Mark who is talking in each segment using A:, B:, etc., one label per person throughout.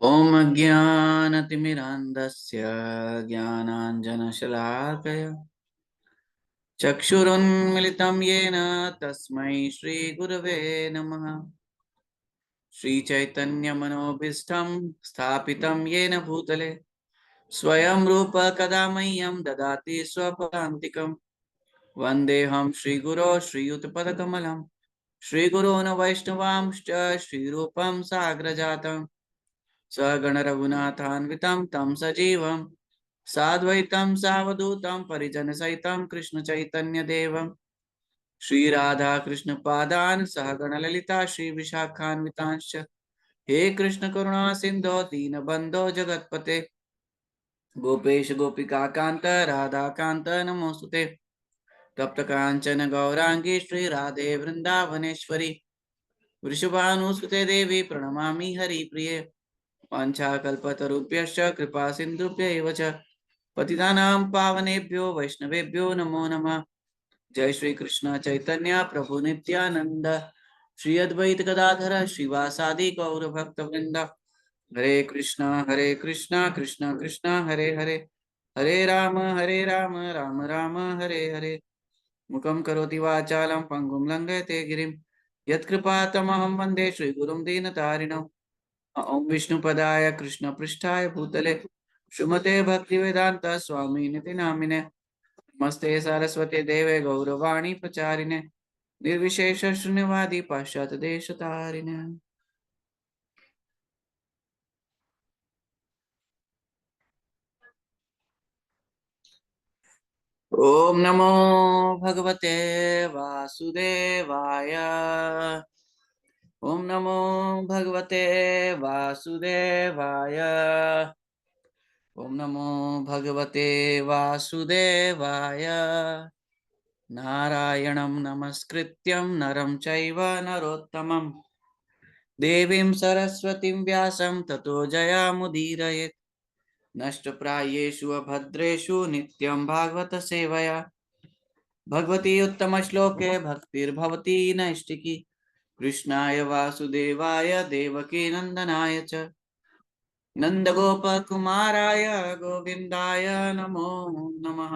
A: ॐ अज्ञानतिमिरान्धस्य ज्ञानाञ्जनशलाकया चक्षुरुन्मिलितं येन तस्मै श्रीगुरवे नमः। श्रीचैतन्यमनोभीष्टं स्थापितं येन भूतले स्वयं रूप कदा मह्यं ददाति स्वपदान्तिकं। वन्देऽहं श्रीगुरो श्रीयुतपदकमलं श्रीगुरोन् वैष्णवांश्च श्रीरूपं साग्रजातं सगणरघुनाथान्वितं तं सजीवं साद्वैतं सावधूतं परिजनसहितं कृष्णचैतन्यदेवं श्रीराधाकृष्णपादान् सहगणललिता श्रीविशाखान्वितांश्च। हे कृष्ण करुणा सिन्धो दीनबन्धो जगत्पते गोपेश गोपिकान्त राधाकान्त नमोऽस्तुते। तप्त काञ्चन गौराङ्गी श्रीराधे वृन्दावनेश्वरी वृषभानुसुते देवी प्रणमामि हरिप्रिये। वाञ्छाकल्पतरुभ्यश्च कृपा सिन्धुभ्यैव च पतितानां पावनेभ्यो वैष्णवेभ्यो नमो नमः। जय श्री कृष्ण चैतन्य प्रभु नित्यानंद श्री अद्वैत गदाधर श्रीवासादि गौर भक्त वृंद। हरे कृष्णा कृष्ण कृष्ण हरे हरे हरे राम राम राम हरे हरे। मुखं करोति वाचालं पंगुं लंघयते गिरिं यत्कृपातमहं वन्दे श्रीगुरुं दीनतारिणम्। ओम विष्णुपदाय कृष्ण पृष्ठाय भूतले श्रीमते भक्तिवेदांत स्वामी निति नामिने नमस्ते सारस्वती देवे गौरवाणी प्रचारिणे निर्विशेष शून्यवादी पाश्चात देश तारिणे। ओम नमो भगवते वासुदेवाय। ओम नमो भगवते वासुदेवाय। ओम नमो भगवते वासुदेवाय। नारायणं नमस्कृत्यं नरं चैव नरोत्तमं देवीं सरस्वतीं व्यासं ततो जयामुदीरयेत्। नष्टप्रायेषु अभद्रेषु नित्यं भागवत सेवया भगवती उत्तमश्लोके भक्तिर्भवती नैष्टिकी। कृष्णाय वासुदेवाय देवकी नंदनाय च नंदगोपकुमाराय गोविंदाय नमो नमः।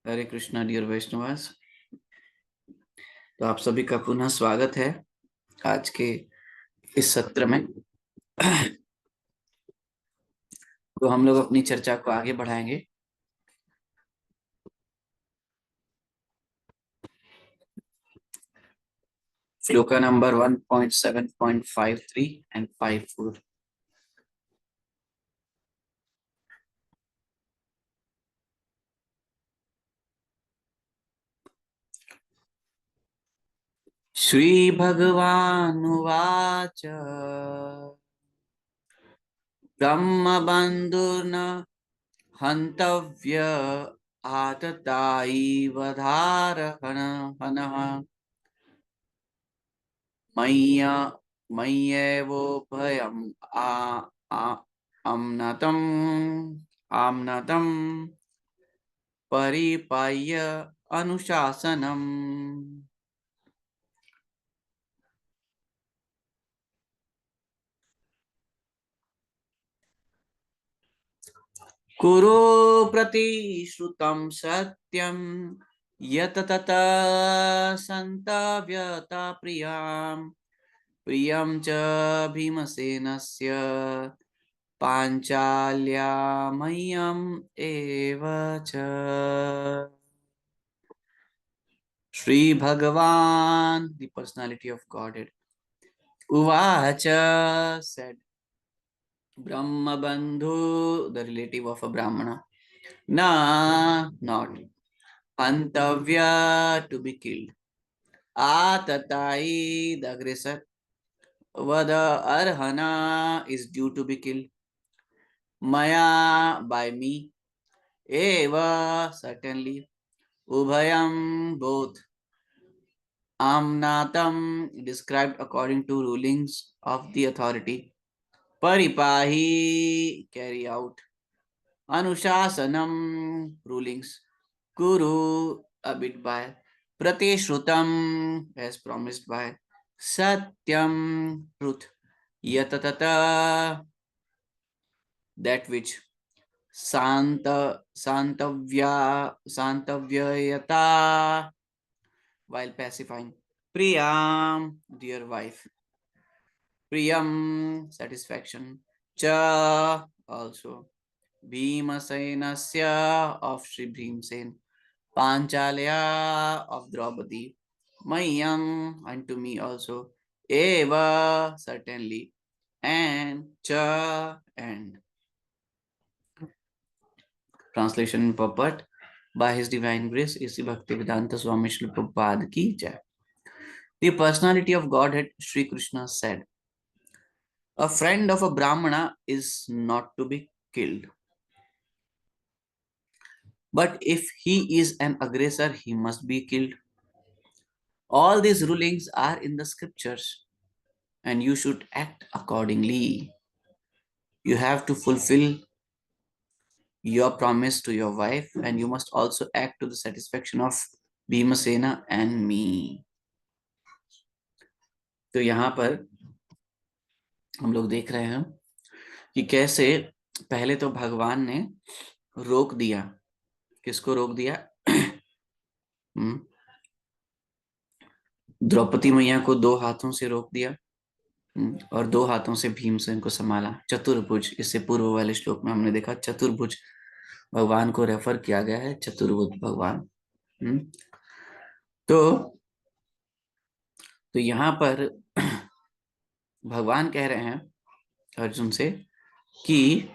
A: हरे कृष्णा डियर वैष्णवास, तो आप सभी का पुनः स्वागत है आज के इस सत्र में। तो हम लोग अपनी चर्चा को आगे बढ़ाएंगे। Shloka number 1.7.53 and 54। श्री भगवानुवाच ब्रह्म बंधुर्न हन्तव्य आततायी वधारहण हनः मय्य मय्येवोभयम् आ आ अम्नतम् आम्नतम् परिपाह्य अनुशासनम्। कुरु प्रतिश्रुतं सत्यं यत तथा सन्तव्यता प्रियां प्रियं च भीमसेनस्य पाञ्चाल्या मह्यम् एव च। श्री भगवान the personality of Godhead उवाच said Brahma Bandhu, the relative of a Brahmana, na not Antavya, to be killed. Atatai, the aggressor. Vada Arhana is due to be killed. Maya, by me. Eva, certainly. Ubhayam, both. Amnatam, described according to rulings of the authority. Paripahi, carry out. Anushasanam, rulings. Kuru, abid by. Pratishrutam, as promised by. satyam, truth, yatatata, that which, santa, santavyayata, while pacifying, priyam, dear wife, priyam, satisfaction, cha, also, bhimasenasya, of Shri Bhimsen, panchalya, of Draupadi, mayam, unto me also, eva, certainly, and cha, and. Translation and purport by His Divine Grace A.C. Bhaktivedanta Swami Srila Prabhupada ki jai. The personality of Godhead Sri Krishna said, a friend of a Brahmana is not to be killed. But if he is an aggressor, he must be killed. All these rulings are in the scriptures, and you should act accordingly. You have to fulfill your promise to your wife, and you must also act to the satisfaction of Bhimasena and me. तो यहाँ पर हम लोग देख रहे हैं कि कैसे पहले तो भगवान ने रोक दिया, किसको रोक दिया? द्रौपदी मैया को 2 हाथों से रोक दिया, और 2 हाथों से भीमसेन को संभाला। चतुर्भुज, इससे पूर्व वाले श्लोक में हमने देखा चतुर्भुज भगवान को रेफर किया गया है, चतुर्भुज भगवान। तो यहाँ पर भगवान कह रहे हैं अर्जुन से कि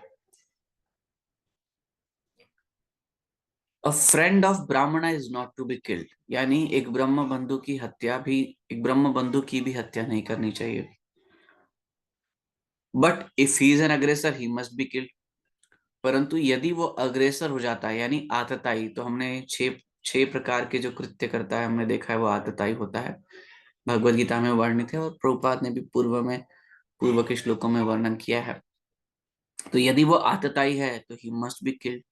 A: A friend of Brahmana is not to be killed, यानी एक ब्रह्म बंधु की हत्या भी, एक ब्रह्म बंधु की भी हत्या नहीं करनी चाहिए। But if he is an aggressor, he must be killed. परंतु यदि वो अग्रेसर हो जाता है यानी आतताई, तो हमने 6 प्रकार के जो कृत्य करता है हमने देखा है, वो आतताई होता है, भगवद गीता में वर्णित है और प्रभुपाद ने भी पूर्व के श्लोकों में वर्णन किया है। तो यदि वो आतताई है तो ही मस्ट बी किल्ड।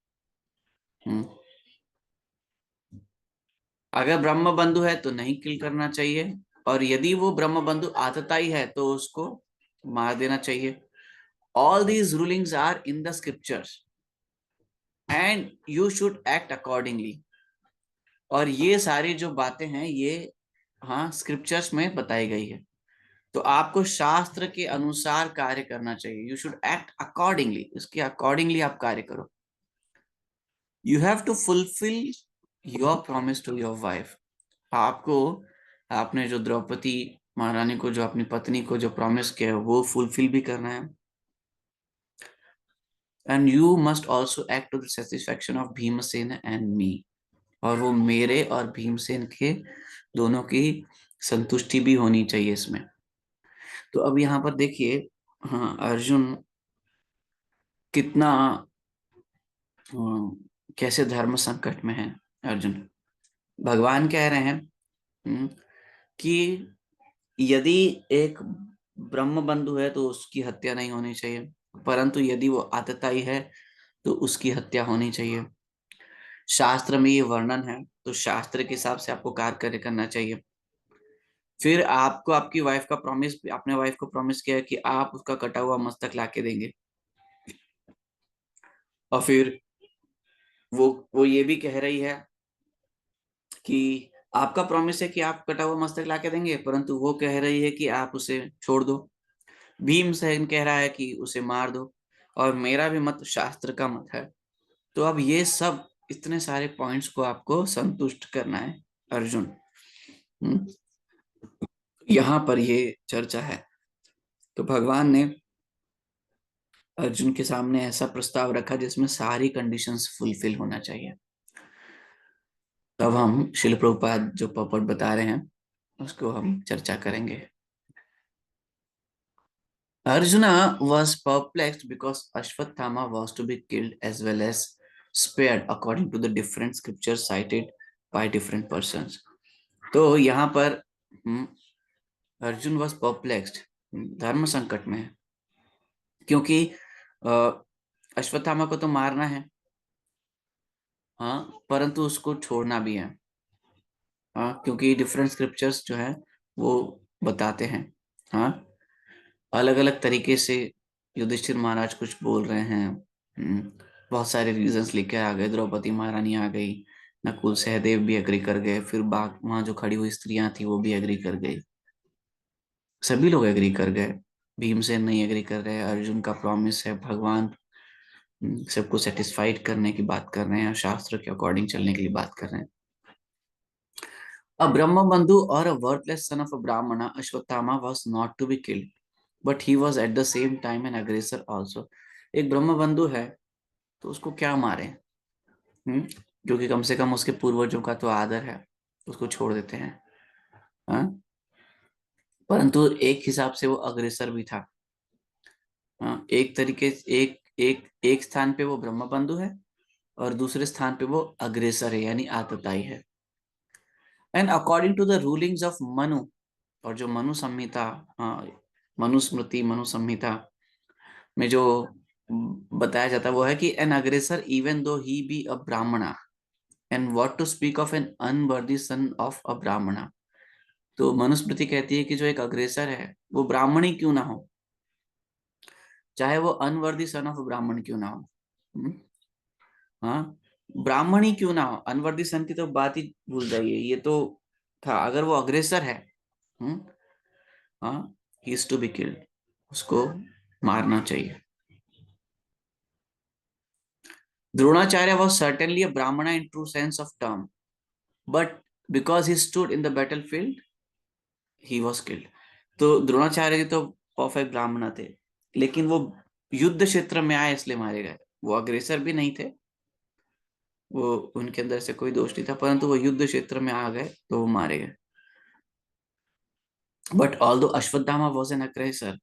A: अगर ब्रह्म बंधु है तो नहीं किल करना चाहिए, और यदि वो ब्रह्म बंधु आतताई है तो उसको मार देना चाहिए। All these rulings are in the scriptures and you should act accordingly. और ये सारी जो बातें हैं ये स्क्रिप्चर्स में बताई गई है, तो आपको शास्त्र के अनुसार कार्य करना चाहिए। यू शुड एक्ट अकॉर्डिंगली, इसके अकॉर्डिंगली आप कार्य करो। You have to fulfil your promise to your wife. आपने जो द्रौपदी महारानी को, जो अपनी पत्नी को जो प्रॉमिस किया है, वो फुलफिल भी करना है। And you must also act to the satisfaction of Bhimsen and me, और वो मेरे और भीमसेन के दोनों की संतुष्टि भी होनी चाहिए इसमें। तो अब यहाँ पर देखिए, अर्जुन कितना कैसे धर्म संकट में है। अर्जुन, भगवान कह रहे हैं कि यदि एक ब्रह्म बंधु है तो उसकी हत्या नहीं होनी चाहिए, परंतु यदि वो आतताई है तो उसकी हत्या होनी चाहिए। शास्त्र में ये वर्णन है, तो शास्त्र के हिसाब से आपको कार्य करना चाहिए। फिर आपको आपकी वाइफ का प्रॉमिस, अपने वाइफ को प्रॉमिस किया है कि आप उसका कटा हुआ मस्तक लाके देंगे, और फिर वो ये भी कह रही है कि आपका प्रॉमिस है कि आप कटा हुआ मस्तक लाके देंगे, परंतु वो कह रही है कि आप उसे छोड़ दो। भीमसेन कह रहा है कि उसे मार दो, और मेरा भी मत शास्त्र का मत है। तो अब ये सब इतने सारे पॉइंट्स को आपको संतुष्ट करना है अर्जुन। यहाँ पर ये चर्चा है। तो भगवान ने अर्जुन के सामने ऐसा प्रस्ताव रखा जिसमें सारी कंडीशंस फुलफिल होना चाहिए। तब हम शिल प्रभुपाद जो पॉपट बता रहे हैं उसको हम चर्चा करेंगे। Arjuna was perplexed because Ashwatthama was to be killed as well as spared according to the different scriptures cited by different persons. तो यहाँ पर अर्जुन was perplexed, धर्म संकट में है, क्योंकि अश्वत्थामा को तो मारना है, परंतु उसको छोड़ना भी है, क्योंकि डिफरेंट स्क्रिप्चर्स जो है वो बताते हैं। हाँ, अलग अलग तरीके से युधिष्ठिर महाराज कुछ बोल रहे हैं। बहुत सारे रीजंस लेके आ गए, द्रौपदी महारानी आ गई, नकुल सहदेव भी एग्री कर गए, फिर बाग वहां जो खड़ी हुई स्त्रियां थी वो भी एग्री कर गई, सभी लोग एग्री कर गए। भीमसेन नहीं एग्री कर रहे, अर्जुन का प्रॉमिस है, भगवान सबको सेटिस्फाइड करने की बात कर रहे हैं, शास्त्र के अकॉर्डिंग चलने के लिए बात कर रहे हैं। A Brahmabandhu or a worthless son of a Brahmana, Ashwatthama was not to be killed, but he was at the same time an aggressor also. एक ब्रह्म बंधु है तो उसको क्या मारे? क्योंकि कम से कम उसके पूर्वजों का तो आदर है, उसको छोड़ देते हैं। हाँ? परंतु एक हिसाब से वो अग्रेसर भी था। हाँ? एक तरीके एक एक एक स्थान पे वो ब्रह्म बंधु है और दूसरे स्थान पे वो अग्रेसर है, यानी आतताई है। And according to the rulings of Manu, और जो मनु संहिता, मनुस्मृति मनु संहिता में जो बताया जाता है वो है कि एन अग्रेसर even though he be a brahmana, and what to speak of an unworthy son of a brahmana. तो मनुस्मृति कहती है कि जो एक अग्रेसर है वो ब्राह्मण ही क्यों ना हो, चाहे वो अनवर्दी सन ऑफ ब्राह्मण क्यों ना हो। हम्म, हाँ, ब्राह्मण ही क्यों ना हो, अनवर्दी सन की तो बात ही भूल जाइए, ये तो था। अगर वो अग्रेसर है, हम्म, हाँ, he is to be killed, उसको मारना चाहिए। Dronacharya was certainly a Brahmana in true sense of term, but because he stood in the battlefield, he was killed. तो द्रोणाचार्य जी तो परफेक्ट ब्राह्मण थे, लेकिन वो युद्ध क्षेत्र में आए इसलिए मारे गए। वो अग्रेसर भी नहीं थे, वो उनके अंदर से कोई दोष नहीं था, परंतु वो युद्ध क्षेत्र में आ गए तो वो मारे गए। But although Ashwatthama was an aggressor,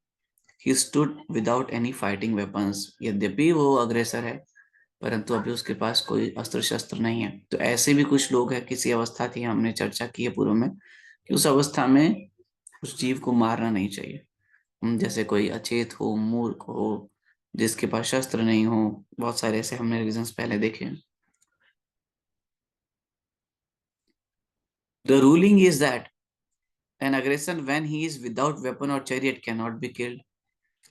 A: he stood without any fighting weapons. यद्यपि वो अग्रेसर है परंतु अभी उसके पास कोई अस्त्र शस्त्र नहीं है। तो ऐसे भी कुछ लोग हैं, किसी अवस्था थी, हमने चर्चा की है पूर्व में, कि उस अवस्था में उस जीव को मारना नहीं चाहिए। जैसे कोई अचेत हो, मूर्ख हो, जिसके पास शस्त्र नहीं हो, बहुत सारे ऐसे हमने रीजंस पहले देखे हैं। The ruling is that an aggression when he is without weapon और chariot can not be killed.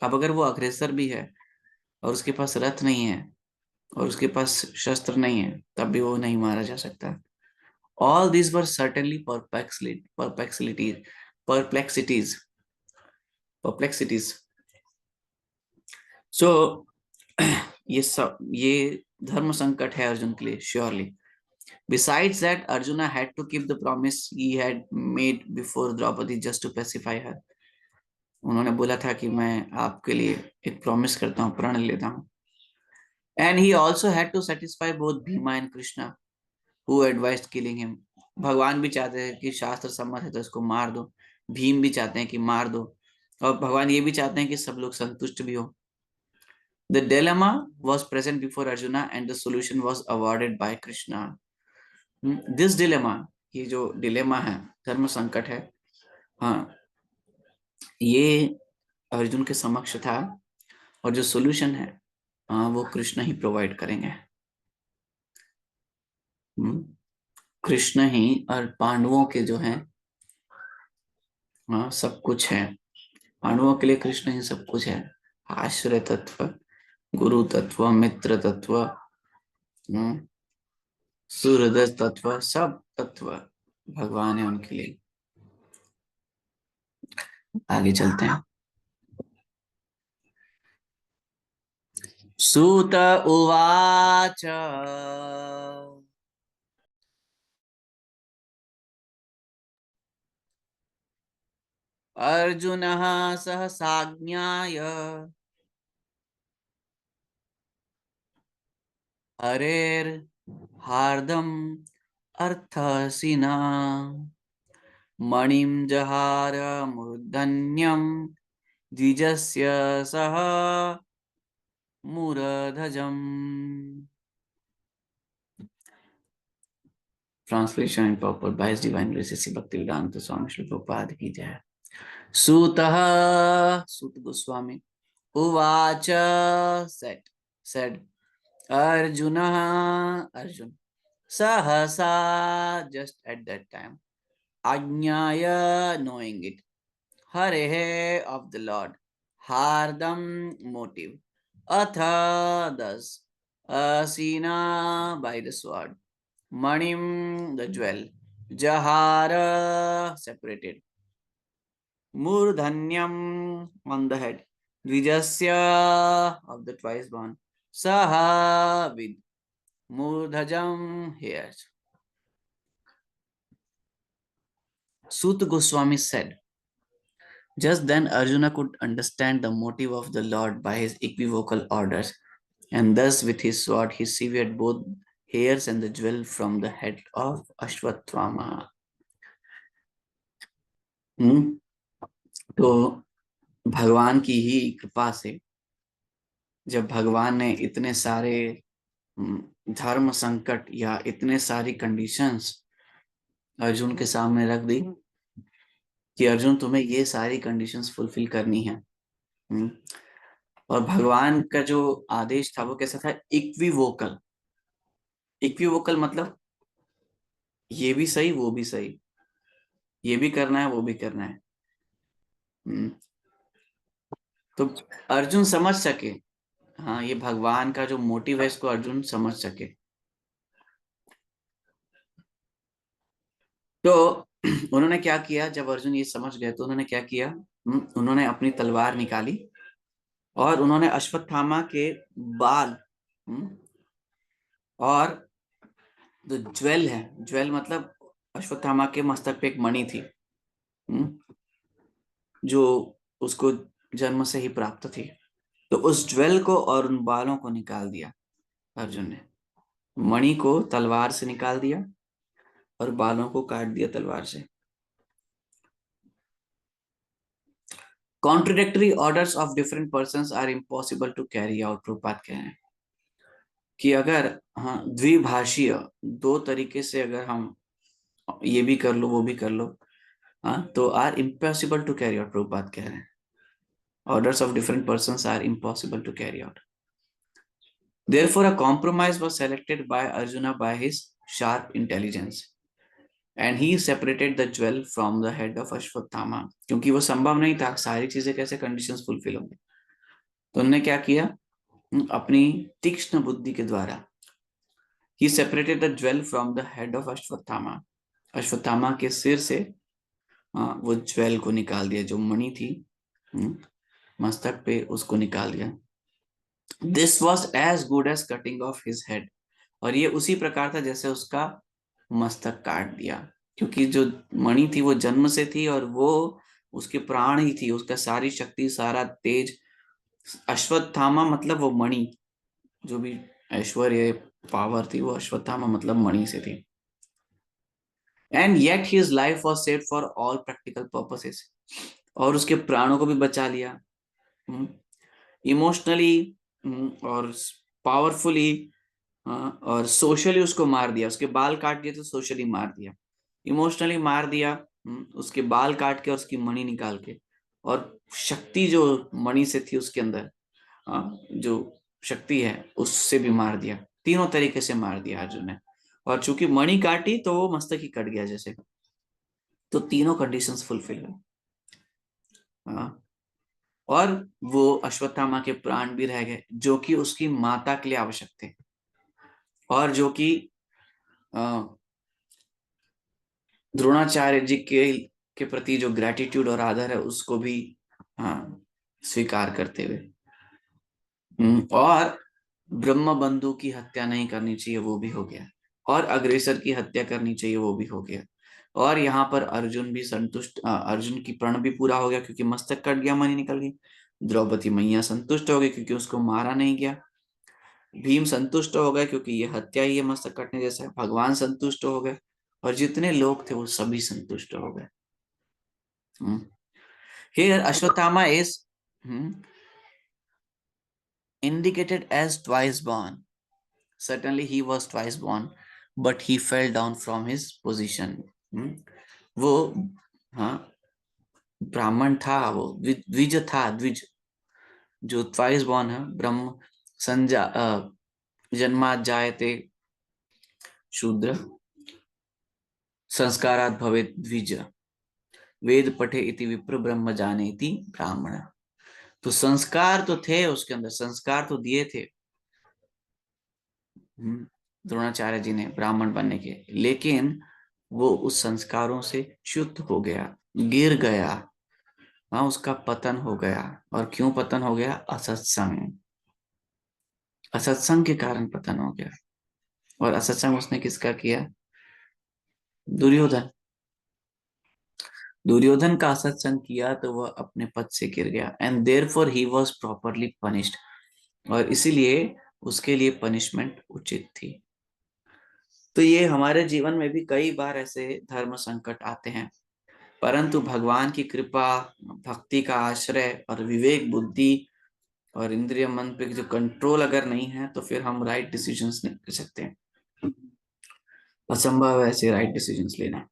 A: अब अगर वो अग्रेसर भी है और उसके पास रथ नहीं है और उसके पास शस्त्र नहीं है, तब भी वो नहीं मारा जा सकता। All these were certainly perplexities, perplexities. So ये धर्म संकट है अर्जुन के लिए, surely. Besides that, Arjuna had to keep the promise he had made before Draupadi just to pacify her. उन्होंने बोला था कि मैं आपके लिए एक प्रॉमिस करता हूँ, प्रण लेता हूँ। And he also had to satisfy both Bhima and Krishna, who advised killing him. भगवान भी चाहते हैं कि शास्त्र सम्मत है तो इसको मार दो, भीम भी चाहते हैं कि मार दो, और भगवान ये भी चाहते हैं कि सब लोग संतुष्ट भी हो। The dilemma was present before Arjuna and the solution was awarded by Krishna. This dilemma, ये जो डिलेमा है, धर्म संकट है, हाँ, ये अर्जुन के समक्ष था, और जो सॉल्यूशन है, हाँ, वो कृष्ण ही प्रोवाइड करेंगे। कृष्ण ही, और पांडवों के जो है, हाँ, सब कुछ है। पांडवों के लिए कृष्ण ही सब कुछ है। आश्रय तत्व, गुरु तत्व, मित्र तत्व, सूर्य तत्व, सब तत्व भगवान है उनके लिए। आगे चलते हैं। सूत उवाच अर्जुनः सहसाज्ञाय हरेर् हार्दम् अर्थसिना मणिं जहार मूर्धन्यम् द्विजस्य सह मूरधजम्। ट्रांसलेशन एंड पॉपर by his divine grace Shri Bhaktivedanta Swami Shri Prabhupada की जय। सूतः, सूत गोस्वामी, उवाच, said Arjuna, Arjun, सहसा, just at that time, ajnaya, knowing it, Hare of the Lord. Hardam motive. Atha thus. Asina by the sword. Manim the jewel. Jahara separated. Murdhanyam on the head. Dvijasya of the twice born. Saha with Murdhajam hairs. Sut Goswami said, just then Arjuna could understand the motive of the Lord by his equivocal orders, and thus with his sword he severed both hairs and the jewel from the head of Ashwatthama. तो भगवान की ही कृपा से जब भगवान ने इतने सारे धर्म संकट या इतने सारी कंडीशंस अर्जुन के सामने रख दी कि अर्जुन तुम्हें ये सारी कंडीशंस फुलफिल करनी है, और भगवान का जो आदेश था वो कैसा था? इक्विवोकल। इक्विवोकल मतलब ये भी सही वो भी सही, ये भी करना है वो भी करना है। तो अर्जुन समझ सके, हाँ, ये भगवान का जो मोटिव है इसको अर्जुन समझ सके। तो उन्होंने क्या किया, जब अर्जुन ये समझ गए तो उन्होंने क्या किया, उन्होंने अपनी तलवार निकाली और उन्होंने अश्वत्थामा के बाल और जो ज्वेल है, ज्वेल मतलब अश्वत्थामा के मस्तक पे एक मणि थी जो उसको जन्म से ही प्राप्त थी, तो उस ज्वेल को और उन बालों को निकाल दिया अर्जुन ने। मणि को तलवार से निकाल दिया और बालों को काट दिया तलवार से। Contradictory orders of different persons are impossible to carry out. Prabhupada कह रहे हैं कि अगर हाँ द्विभाषीय दो तरीके से अगर हम ये भी कर लो वो भी कर लो, हाँ, तो are impossible to carry out. Prabhupada कह रहे हैं orders of different persons are impossible to carry out. Therefore, a compromise was selected by Arjuna by his sharp intelligence, and he separated the jewel from the head of Ashwatthama. क्योंकि वो संभव नहीं था, सारी चीजें कैसे कंडीशंस फुलफिल होंगी, तो उन्होंने क्या किया, अपनी तीक्ष्ण बुद्धि के द्वारा he separated the jewel from the head of Ashwatthama. Ashwatthama के सिर से वो ज्वेल को निकाल दिया, जो मणि थी मस्तक पे, उसको निकाल दिया। This was as good as cutting off his head. और ये उसी प्रकार था जैसे उसका मस्तक काट दिया, क्योंकि जो मणि थी वो जन्म से थी और वो उसके प्राण ही थी, उसका सारी शक्ति सारा तेज। अश्वत्थामा मतलब वो मणि, जो भी ऐश्वर्य पावर थी वो अश्वत्थामा मतलब मणि से थी। And yet his life was saved for all practical purposes. और उसके प्राणों को भी बचा लिया, इमोशनली और पावरफुली, और सोशली उसको मार दिया। उसके बाल काट दिए तो सोशली मार दिया, इमोशनली मार दिया, उसके बाल काट के और उसकी मणि निकाल के, और शक्ति जो मणि से थी उसके अंदर, जो शक्ति है उससे भी मार दिया। तीनों तरीके से मार दिया अर्जुन ने। और चूंकि मणि काटी तो वो मस्तक ही कट गया जैसे, तो तीनों कंडीशंस फुलफिल हुई। और वो अश्वत्थामा के प्राण भी रह गए, जो कि उसकी माता के लिए आवश्यक थे, और जो कि द्रोणाचार्य जी के प्रति जो ग्रेटिट्यूड और आदर है उसको भी स्वीकार करते हुए, और ब्रह्म बंधु की हत्या नहीं करनी चाहिए वो भी हो गया, और अग्रेसर की हत्या करनी चाहिए वो भी हो गया। और यहाँ पर अर्जुन भी संतुष्ट, अर्जुन की प्रण भी पूरा हो गया क्योंकि मस्तक कट गया, मणि निकल गई। द्रौपदी मैया संतुष्ट हो गई क्योंकि उसको मारा नहीं गया। भीम संतुष्ट हो गए क्योंकि ये हत्या ही है, मस्तक कटने जैसा है। भगवान संतुष्ट हो गए, और जितने लोग थे वो सभी संतुष्ट हो गए। Here Ashwatthama is indicated as twice born. Certainly he was twice born, but he fell down from his position. वो हाँ ब्राह्मण था, वो द्विज था, द्विज जो ट्वाइस बॉर्न है। ब्रह्म संजा जन्मात् जायते शूद्र, संस्कारात् भवेत् द्विज। वेद पठे इति विप्र ब्रह्म जाने इति ब्राह्मण। तो संस्कार तो थे उसके अंदर, संस्कार तो दिए थे द्रोणाचार्य जी ने ब्राह्मण बनने के, लेकिन वो उस संस्कारों से च्युत हो गया, गिर गया। हाँ, उसका पतन हो गया। और क्यों पतन हो गया? असत्संग, असत्संग के कारण पतन हो गया। और असत्संग उसने किसका किया? दुर्योधन। दुर्योधन का असत्संग किया तो वह अपने पद से गिर गया, and therefore he was properly punished. और इसीलिए उसके लिए पनिशमेंट उचित थी। तो ये हमारे जीवन में भी कई बार ऐसे धर्म संकट आते हैं, परंतु भगवान की कृपा, भक्ति का आश्रय और विवेक बुद्धि और इंद्रिय मन पे जो कंट्रोल अगर नहीं है, तो फिर हम राइट डिसीजंस नहीं ले सकते हैं। असंभव है ऐसे राइट डिसीजंस लेना।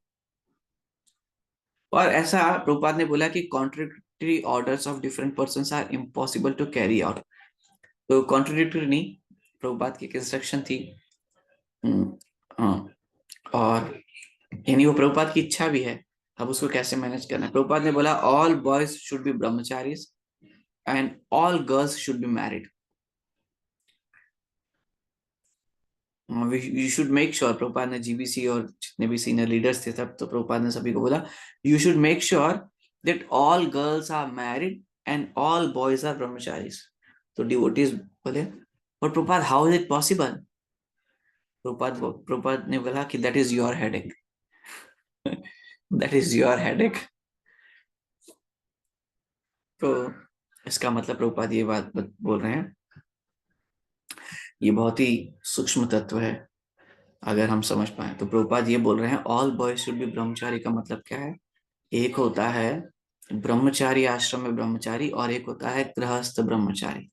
A: और ऐसा प्रभुपाद ने बोला कि contradictory orders of different persons are impossible to carry out. तो कॉन्ट्रडिक्टरी नहीं, प्रभुपाद की इंस्ट्रक्शन थी। हाँ, और यानी वो प्रभुपाद की इच्छा भी है, अब उसको कैसे मैनेज करना है। प्रभुपाद ने बोला all boys should be brahmacharis and all girls should be married. You should make sure, Prabhupada ने जीबीसी और जितने भी सीनियर लीडर्स थे सब, तो प्रभुपाद ने सभी को बोला you should make sure that all girls are married and all boys are brahmacharis. तो डिवोटीज बोले, और Prabhupada how is it possible? Prabhupada ने बोला कि that is your headache. That is your headache. तो इसका मतलब प्रभुपाद ये बात बोल रहे हैं, ये बहुत ही सूक्ष्म तत्व है अगर हम समझ पाए। तो प्रभुपाद ये बोल रहे हैं ऑल बॉयज शुड बी ब्रह्मचारी का मतलब क्या है? एक होता है ब्रह्मचारी आश्रम में ब्रह्मचारी, और एक होता है गृहस्थ ब्रह्मचारी।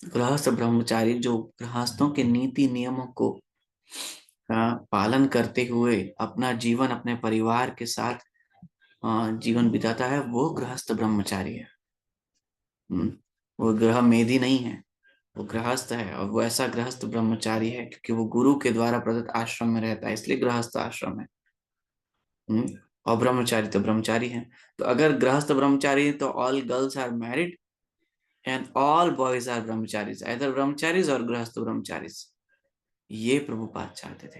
A: गृहस्थ ब्रह्मचारी जो गृहस्थों के नीति नियमों को पालन करते हुए अपना जीवन अपने परिवार के साथ जीवन बिताता है, वो गृहस्थ ब्रह्मचारी है। वो गृह मेधी नहीं है, वो गृहस्थ है। और वो ऐसा गृहस्थ ब्रह्मचारी है क्योंकि वो गुरु के द्वारा प्रदत्त आश्रम में रहता है, इसलिए गृहस्थ आश्रम है। और ब्रह्मचारी तो ब्रह्मचारी है। तो अगर गृहस्थ ब्रह्मचारी है तो all girls are married and all boys are brahmacharis, इधर ब्रह्मचारीज और गृहस्थ ब्रह्मचारीज। ये प्रभुपाद चाहते थे।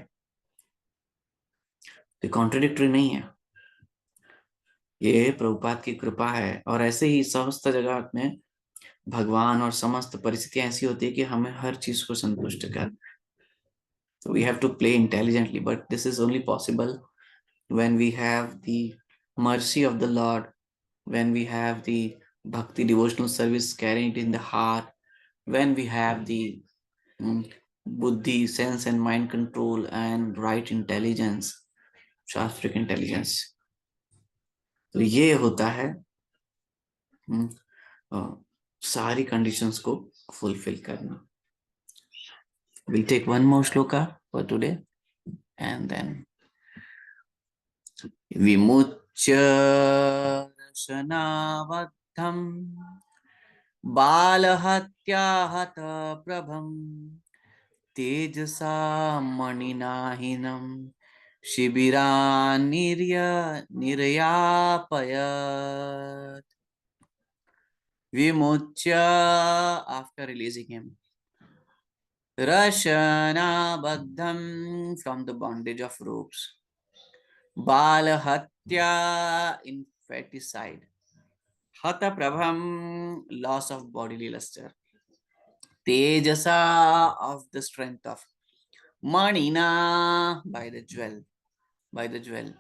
A: ये कॉन्ट्रडिक्टरी नहीं है, ये प्रभुपाद की कृपा है। और ऐसे ही समस्त जगत में भगवान और समस्त परिस्थितियां ऐसी होती है कि हमें हर चीज को संतुष्ट कर। So we have to play intelligently, but this is only possible when we have the mercy of the Lord, when we have the bhakti devotional service carried in the heart, when we have the buddhi, sense and mind control and right intelligence, शास्त्रिक intelligence। तो ये होता है सारी conditions को fulfill करना। We'll take one more shloka for today and then विमुच्य रशनाबद्धम् बालहत्या हत प्रभम् तेजसा मणिनाहिनम् शिबिरान्निर्य निर्यापयत्। विमुच्य, after releasing him, Rashanabadham, from the bondage of ropes. Balhatya, infanticide. Hata Prabham, loss of bodily luster. Tejasa, of the strength of. Manina, by the jewel. By the jewel.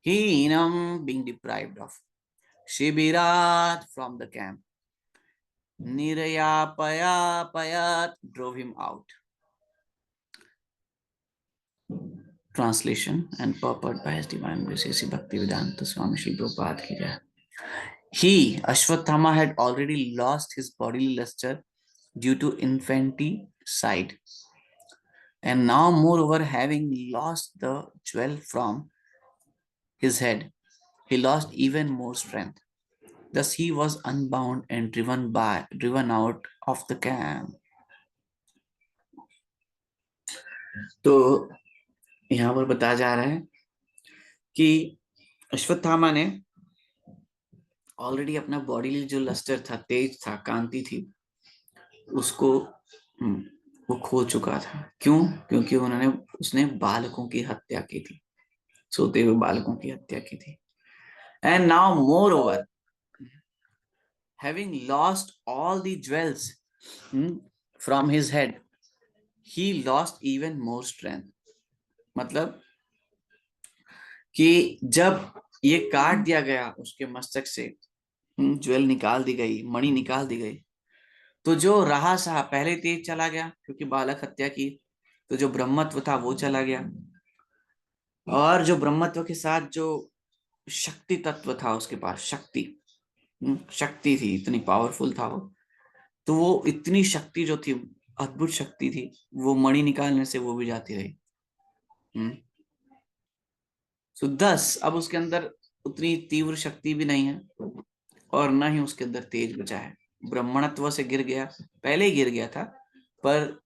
A: Heenam, being deprived of. Shibirat, from the camp. Nirayapayapayat, drove him out. Translation and purport by His Divine Grace A.C. Bhaktivedanta Swami Shri Prabhupada ki jai. He, Ashwatthama, had already lost his bodily luster due to infanticide, and now, moreover, having lost the jewel from his head, he lost even more strength. Thus, he was unbound and driven out of the camp. तो यहाँ पर बताया जा रहा है कि अश्वत्थामा ने already अपना बॉडी जो लस्टर था, तेज था, कांति थी, उसको वो खो चुका था। क्यों? क्योंकि उसने बालकों की हत्या की थी, सोते हुए बालकों की हत्या की थी। And now more over, having lost all the jewels from his head, he lost even more strength. मतलब कि जब ये काट दिया गया उसके मस्तक से, ज्वेल निकाल दी गई, मणि निकाल दी गई, तो जो रहा सहा पहले तेज चला गया क्योंकि बालक हत्या की, तो जो ब्रह्मत्व था वो चला गया, और जो ब्रह्मत्व के साथ जो शक्ति तत्व था उसके पास, शक्ति थी, इतनी पावरफुल था वो, तो वो इतनी शक्ति जो थी, अद्भुत शक्ति थी, वो मणि निकालने से वो भी जाती रही। सो 10 अब उसके अंदर उतनी तीव्र शक्ति भी नहीं है और ना ही उसके अंदर तेज बचा है। ब्राह्मणत्व से गिर गया, पहले ही गिर गया था, पर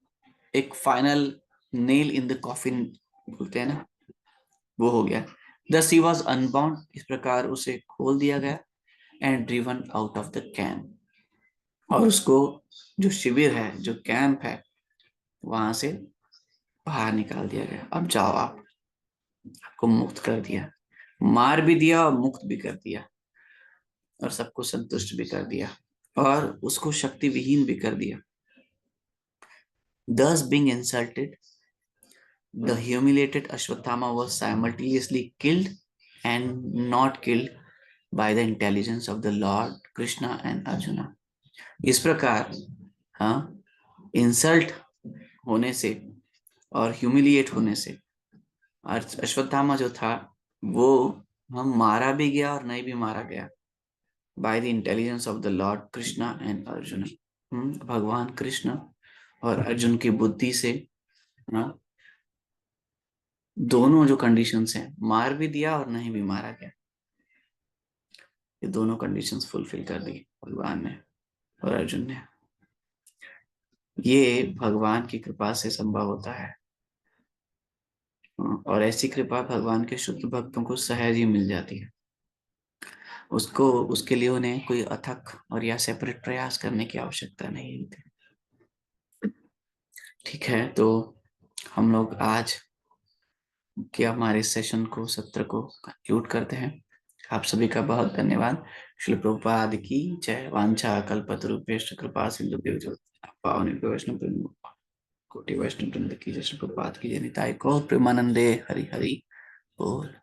A: एक final nail in the coffin बोलते हैं ना, वो हो गया। Thus he was unbound, इस प्रकार उसे खोल दिया गया, and driven out of the camp, और उसको जो शिविर है, जो कैंप है, वहां से बाहर निकाल दिया गया। अब जाओ आप, आपको मुक्त कर दिया, मार भी दिया और मुक्त भी कर दिया, और सबको संतुष्ट भी कर दिया, और उसको शक्ति विहीन भी कर दिया। Thus being insulted, the humiliated Ashwatthama was simultaneously killed and not killed by the intelligence of the Lord Krishna and Arjuna. इस प्रकार, हाँ, इंसल्ट होने से और ह्यूमिलिएट होने से अश्वत्थामा जो था वो हम मारा भी गया और नहीं भी मारा गया, by the intelligence of the Lord Krishna and Arjun, भगवान कृष्ण और अर्जुन की बुद्धि से, हाँ, दोनों जो कंडीशंस हैं, मार भी दिया और नहीं भी मारा गया, ये दोनों कंडीशंस फुलफिल कर दी भगवान ने और अर्जुन ने। ये भगवान की कृपा से संभव होता है, और ऐसी कृपा भगवान के शुद्ध भक्तों को सहज ही मिल जाती है। उसको उसके लिए उन्हें कोई अथक और या सेपरेट प्रयास करने की आवश्यकता नहीं होती। ठीक है, तो हम लोग आज के हमारे सेशन को, सत्र को कंक्लूड करते हैं। आप सभी का बहुत धन्यवाद। श्री प्रभुपाद की जय। वांछा कल्पतरुभ्यश्च कृपा सिंधुभ्यो जो पावनेभ्यो वैष्णव कोटि वैष्णव वृंद की जय। श्री प्रभुपाद की जय। निताय गौर प्रेमानंदे हरि हरि बोल।